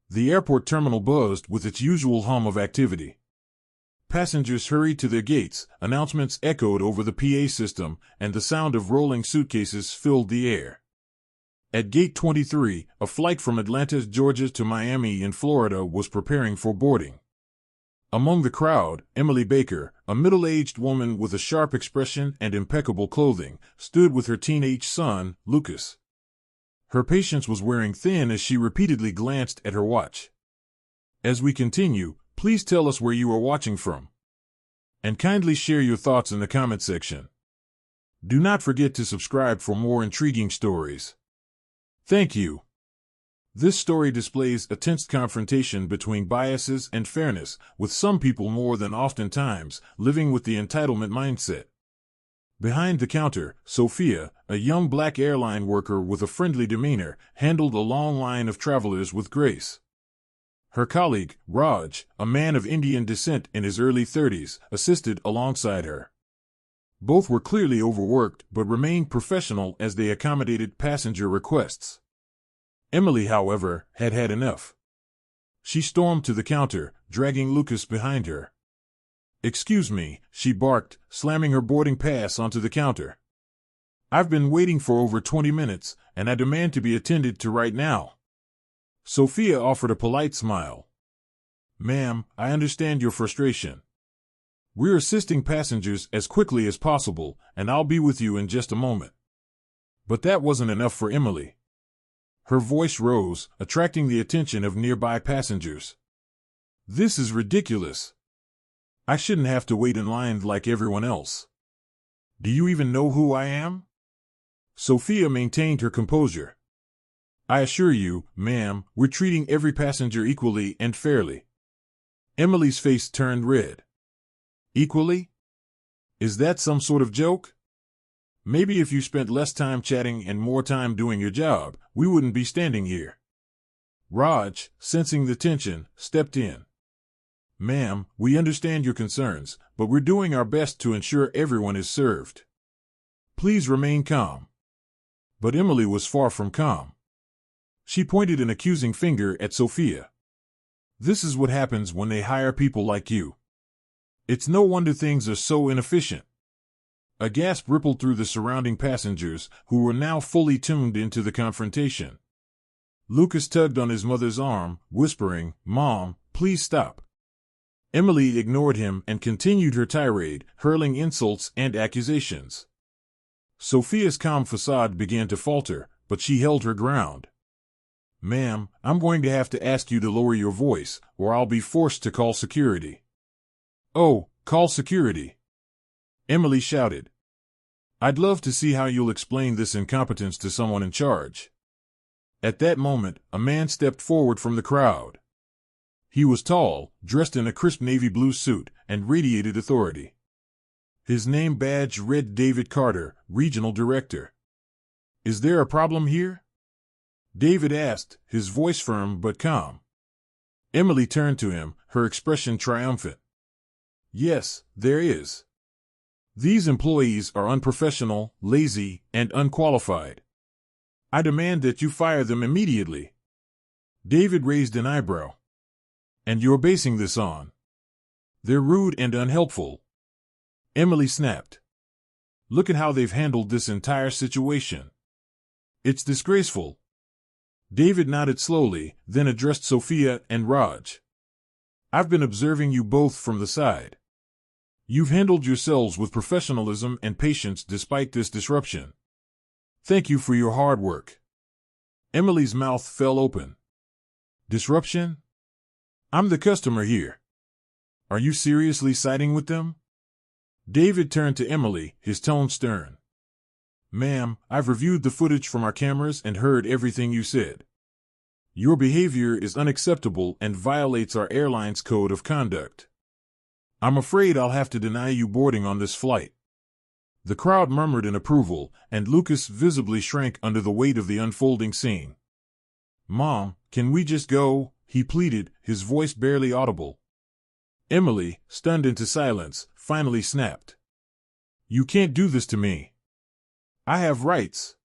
The airport terminal buzzed with its usual hum of activity. Passengers hurried to their gates, announcements echoed over the PA system, and the sound of rolling suitcases filled the air. At Gate 23, a flight from Atlanta, Georgia to Miami in Florida was preparing for boarding. Among the crowd, Emily Baker, a middle-aged woman with a sharp expression and impeccable clothing, stood with her teenage son, Lucas. Her patience was wearing thin as she repeatedly glanced at her watch. As we continue, please tell us where you are watching from. And kindly share your thoughts in the comment section. Do not forget to subscribe for more intriguing stories. Thank you. This story displays a tense confrontation between biases and fairness, with some people more than oftentimes living with the entitlement mindset. Behind the counter, Sophia, a young black airline worker with a friendly demeanor, handled a long line of travelers with grace. Her colleague, Raj, a man of Indian descent in his early 30s, assisted alongside her. Both were clearly overworked but remained professional as they accommodated passenger requests. Emily, however, had had enough. She stormed to the counter, dragging Lucas behind her. "Excuse me," she barked, slamming her boarding pass onto the counter. "I've been waiting for over 20 minutes, and I demand to be attended to right now." Sophia offered a polite smile. "Ma'am, I understand your frustration. We're assisting passengers as quickly as possible, and I'll be with you in just a moment." But that wasn't enough for Emily. Her voice rose, attracting the attention of nearby passengers. "This is ridiculous. I shouldn't have to wait in line like everyone else. Do you even know who I am?" Sophia maintained her composure. "I assure you, ma'am, we're treating every passenger equally and fairly." Emily's face turned red. "Equally? Is that some sort of joke? Maybe if you spent less time chatting and more time doing your job, we wouldn't be standing here." Raj, sensing the tension, stepped in. "Ma'am, we understand your concerns, but we're doing our best to ensure everyone is served. Please remain calm." But Emily was far from calm. She pointed an accusing finger at Sophia. "This is what happens when they hire people like you. It's no wonder things are so inefficient." A gasp rippled through the surrounding passengers, who were now fully tuned into the confrontation. Lucas tugged on his mother's arm, whispering, "Mom, please stop." Emily ignored him and continued her tirade, hurling insults and accusations. Sophia's calm facade began to falter, but she held her ground. "Ma'am, I'm going to have to ask you to lower your voice, or I'll be forced to call security." "Oh, call security!" Emily shouted. "I'd love to see how you'll explain this incompetence to someone in charge." At that moment, a man stepped forward from the crowd. He was tall, dressed in a crisp navy blue suit, and radiated authority. His name badge read David Carter, Regional Director. "Is there a problem here?" David asked, his voice firm but calm. Emily turned to him, her expression triumphant. "Yes, there is. These employees are unprofessional, lazy, and unqualified. I demand that you fire them immediately." David raised an eyebrow. "And you're basing this on? They're rude and unhelpful." Emily snapped. "Look at how they've handled this entire situation. It's disgraceful." David nodded slowly, then addressed Sophia and Raj. "I've been observing you both from the side. You've handled yourselves with professionalism and patience despite this disruption. Thank you for your hard work." Emily's mouth fell open. "Disruption? I'm the customer here. Are you seriously siding with them?" David turned to Emily, his tone stern. "Ma'am, I've reviewed the footage from our cameras and heard everything you said. Your behavior is unacceptable and violates our airline's code of conduct. I'm afraid I'll have to deny you boarding on this flight." The crowd murmured in approval, and Lucas visibly shrank under the weight of the unfolding scene. "Mom, can we just go?" he pleaded, his voice barely audible. Emily, stunned into silence, finally snapped. "You can't do this to me. I have rights."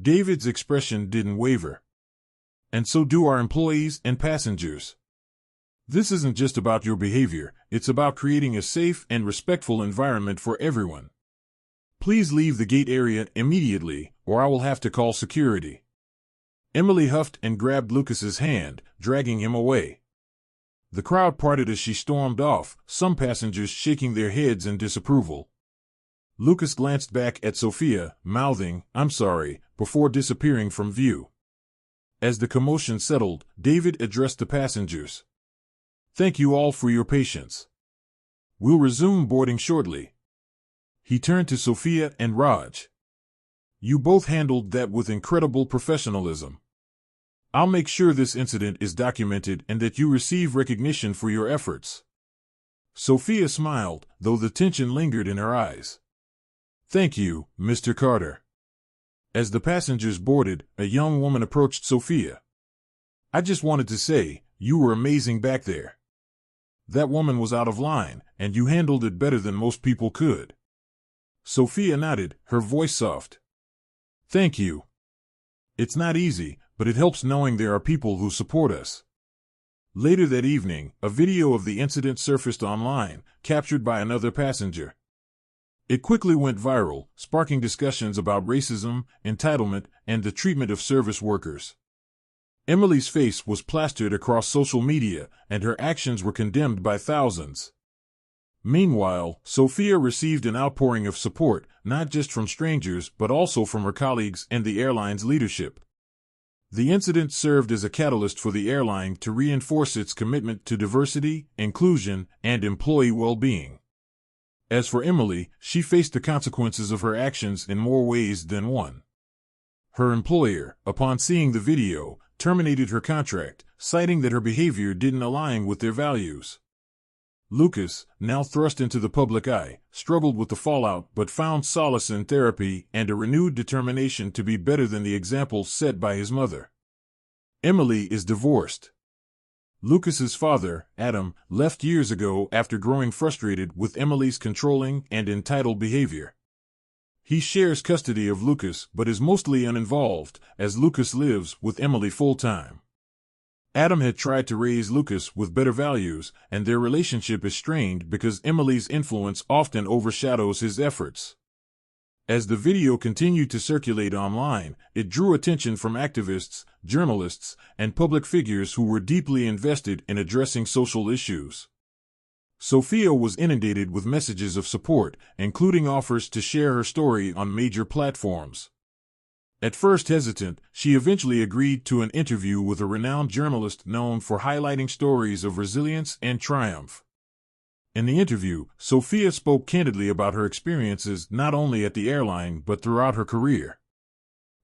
David's expression didn't waver. And so do our employees and passengers. This isn't just about your behavior, it's about creating a safe and respectful environment for everyone. Please leave the gate area immediately, or I will have to call security. Emily huffed and grabbed Lucas's hand, dragging him away. The crowd parted as she stormed off, some passengers shaking their heads in disapproval. Lucas glanced back at Sophia, mouthing, "I'm sorry," before disappearing from view. As the commotion settled, David addressed the passengers. "Thank you all for your patience. We'll resume boarding shortly." He turned to Sophia and Raj. "You both handled that with incredible professionalism. I'll make sure this incident is documented and that you receive recognition for your efforts." Sophia smiled, though the tension lingered in her eyes. "Thank you, Mr. Carter." As the passengers boarded, a young woman approached Sophia. "I just wanted to say, you were amazing back there. That woman was out of line, and you handled it better than most people could." Sophia nodded, her voice soft. "Thank you. It's not easy, but it helps knowing there are people who support us." Later that evening, a video of the incident surfaced online, captured by another passenger. It quickly went viral, sparking discussions about racism, entitlement, and the treatment of service workers. Emily's face was plastered across social media, and her actions were condemned by thousands. Meanwhile, Sophia received an outpouring of support, not just from strangers but also from her colleagues and the airline's leadership. The incident served as a catalyst for the airline to reinforce its commitment to diversity, inclusion, and employee well-being. As for Emily, she faced the consequences of her actions in more ways than one. Her employer, upon seeing the video, terminated her contract, citing that her behavior didn't align with their values. Lucas, now thrust into the public eye, struggled with the fallout but found solace in therapy and a renewed determination to be better than the example set by his mother. Emily is divorced. Lucas's father, Adam, left years ago after growing frustrated with Emily's controlling and entitled behavior. He shares custody of Lucas but is mostly uninvolved, as Lucas lives with Emily full-time. Adam had tried to raise Lucas with better values, and their relationship is strained because Emily's influence often overshadows his efforts. As the video continued to circulate online, it drew attention from activists, journalists, and public figures who were deeply invested in addressing social issues. Sophia was inundated with messages of support, including offers to share her story on major platforms. At first hesitant, she eventually agreed to an interview with a renowned journalist known for highlighting stories of resilience and triumph. In the interview, Sophia spoke candidly about her experiences not only at the airline but throughout her career.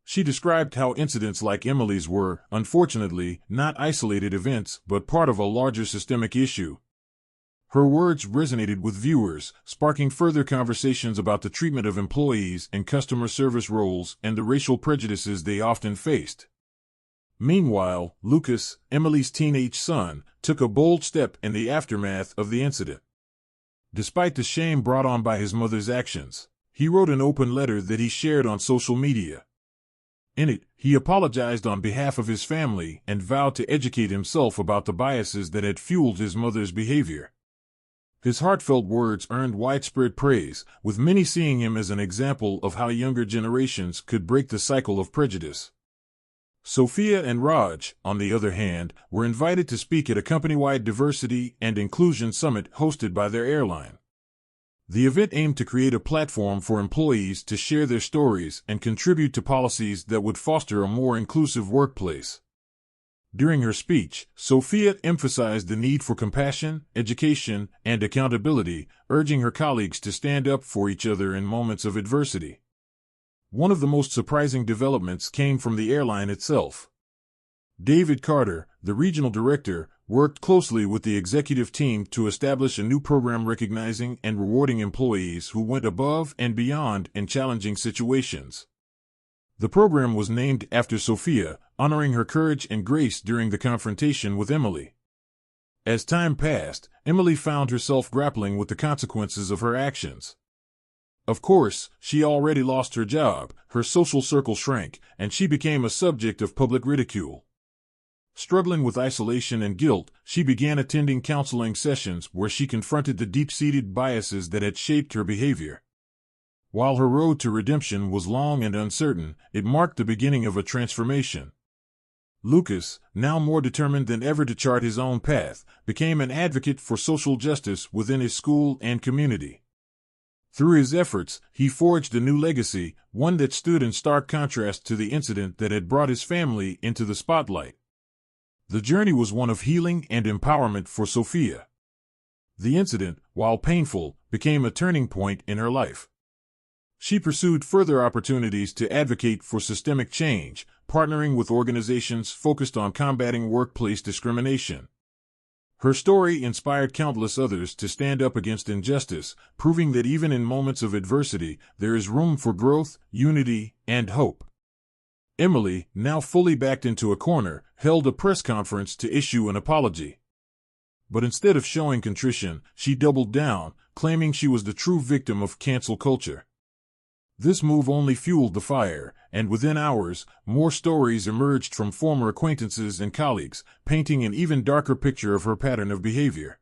She described how incidents like Emily's were, unfortunately, not isolated events but part of a larger systemic issue. Her words resonated with viewers, sparking further conversations about the treatment of employees in customer service roles and the racial prejudices they often faced. Meanwhile, Lucas, Emily's teenage son, took a bold step in the aftermath of the incident. Despite the shame brought on by his mother's actions, he wrote an open letter that he shared on social media. In it, he apologized on behalf of his family and vowed to educate himself about the biases that had fueled his mother's behavior. His heartfelt words earned widespread praise, with many seeing him as an example of how younger generations could break the cycle of prejudice. Sophia and Raj, on the other hand, were invited to speak at a company-wide diversity and inclusion summit hosted by their airline. The event aimed to create a platform for employees to share their stories and contribute to policies that would foster a more inclusive workplace. During her speech, Sophia emphasized the need for compassion, education, and accountability, urging her colleagues to stand up for each other in moments of adversity. One of the most surprising developments came from the airline itself. David Carter, the regional director, worked closely with the executive team to establish a new program recognizing and rewarding employees who went above and beyond in challenging situations. The program was named after Sophia, honoring her courage and grace during the confrontation with Emily. As time passed, Emily found herself grappling with the consequences of her actions. Of course, she already lost her job, her social circle shrank, and she became a subject of public ridicule. Struggling with isolation and guilt, she began attending counseling sessions where she confronted the deep-seated biases that had shaped her behavior. While her road to redemption was long and uncertain, it marked the beginning of a transformation. Lucas, now more determined than ever to chart his own path, became an advocate for social justice within his school and community. Through his efforts, he forged a new legacy, one that stood in stark contrast to the incident that had brought his family into the spotlight. The journey was one of healing and empowerment for Sophia. The incident, while painful, became a turning point in her life. She pursued further opportunities to advocate for systemic change, partnering with organizations focused on combating workplace discrimination. Her story inspired countless others to stand up against injustice, proving that even in moments of adversity, there is room for growth, unity, and hope. Emily, now fully backed into a corner, held a press conference to issue an apology. But instead of showing contrition, she doubled down, claiming she was the true victim of cancel culture. This move only fueled the fire, and within hours, more stories emerged from former acquaintances and colleagues, painting an even darker picture of her pattern of behavior.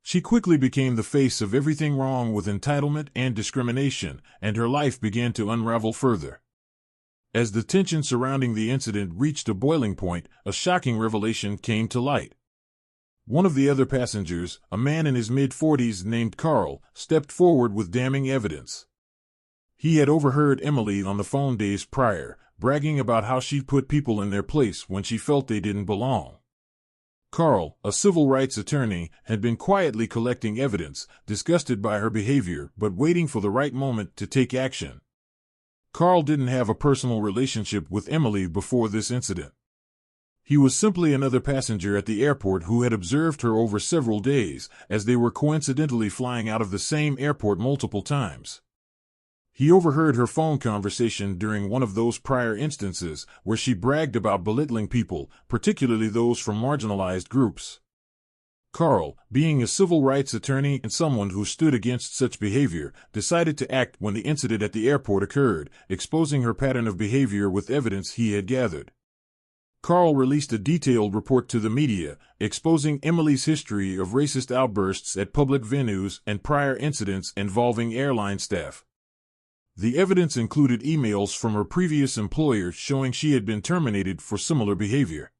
She quickly became the face of everything wrong with entitlement and discrimination, and her life began to unravel further. As the tension surrounding the incident reached a boiling point, a shocking revelation came to light. One of the other passengers, a man in his mid-40s named Carl, stepped forward with damning evidence. He had overheard Emily on the phone days prior, bragging about how she'd put people in their place when she felt they didn't belong. Carl, a civil rights attorney, had been quietly collecting evidence, disgusted by her behavior but waiting for the right moment to take action. Carl didn't have a personal relationship with Emily before this incident. He was simply another passenger at the airport who had observed her over several days, as they were coincidentally flying out of the same airport multiple times. He overheard her phone conversation during one of those prior instances where she bragged about belittling people, particularly those from marginalized groups. Carl, being a civil rights attorney and someone who stood against such behavior, decided to act when the incident at the airport occurred, exposing her pattern of behavior with evidence he had gathered. Carl released a detailed report to the media, exposing Emily's history of racist outbursts at public venues and prior incidents involving airline staff. The evidence included emails from her previous employer showing she had been terminated for similar behavior.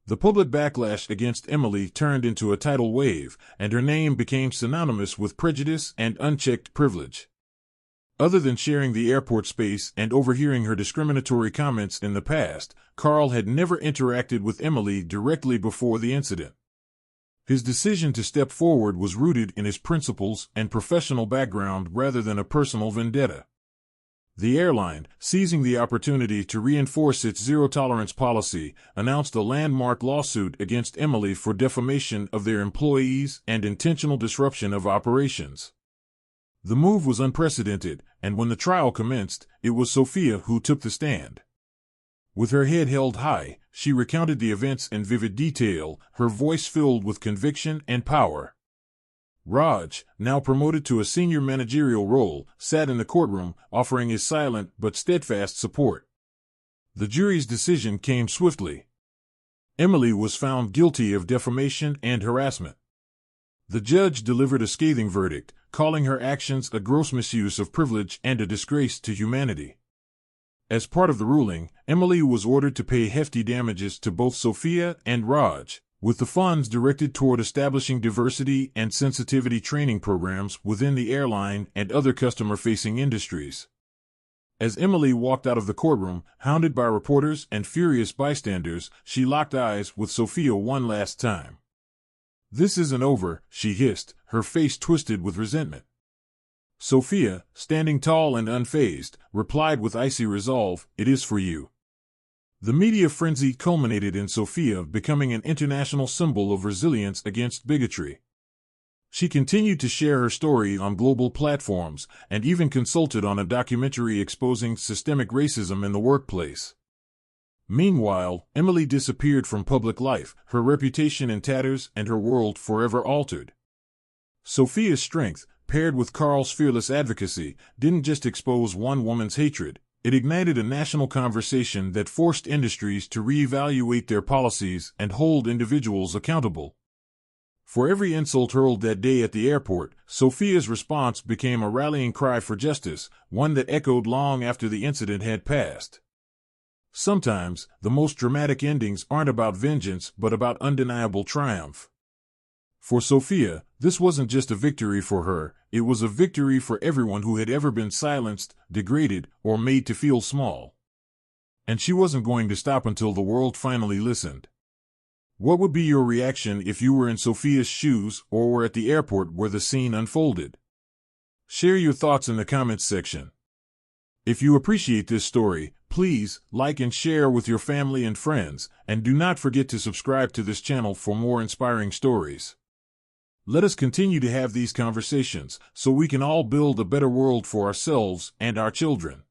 The public backlash against Emily turned into a tidal wave, and her name became synonymous with prejudice and unchecked privilege. Other than sharing the airport space and overhearing her discriminatory comments in the past, Carl had never interacted with Emily directly before the incident. His decision to step forward was rooted in his principles and professional background rather than a personal vendetta. The airline, seizing the opportunity to reinforce its zero-tolerance policy, announced a landmark lawsuit against Emily for defamation of their employees and intentional disruption of operations. The move was unprecedented, and when the trial commenced, it was Sophia who took the stand. With her head held high, she recounted the events in vivid detail, her voice filled with conviction and power. Raj, now promoted to a senior managerial role, sat in the courtroom, offering his silent but steadfast support. The jury's decision came swiftly. Emily was found guilty of defamation and harassment. The judge delivered a scathing verdict, calling her actions a gross misuse of privilege and a disgrace to humanity. As part of the ruling, Emily was ordered to pay hefty damages to both Sophia and Raj, with the funds directed toward establishing diversity and sensitivity training programs within the airline and other customer-facing industries. As Emily walked out of the courtroom, hounded by reporters and furious bystanders, she locked eyes with Sophia one last time. "This isn't over," she hissed, her face twisted with resentment. Sophia, standing tall and unfazed, replied with icy resolve, "It is for you." The media frenzy culminated in Sophia becoming an international symbol of resilience against bigotry. She continued to share her story on global platforms and even consulted on a documentary exposing systemic racism in the workplace. Meanwhile, Emily disappeared from public life, her reputation in tatters and her world forever altered. Sophia's strength, paired with Carl's fearless advocacy, didn't just expose one woman's hatred, It ignited a national conversation that forced industries to reevaluate their policies and hold individuals accountable. For every insult hurled that day at the airport, Sophia's response became a rallying cry for justice, one that echoed long after the incident had passed. Sometimes, the most dramatic endings aren't about vengeance but about undeniable triumph. For Sophia, this wasn't just a victory for her, it was a victory for everyone who had ever been silenced, degraded, or made to feel small. And she wasn't going to stop until the world finally listened. What would be your reaction if you were in Sophia's shoes or were at the airport where the scene unfolded? Share your thoughts in the comments section. If you appreciate this story, please like and share with your family and friends, and do not forget to subscribe to this channel for more inspiring stories. Let us continue to have these conversations so we can all build a better world for ourselves and our children.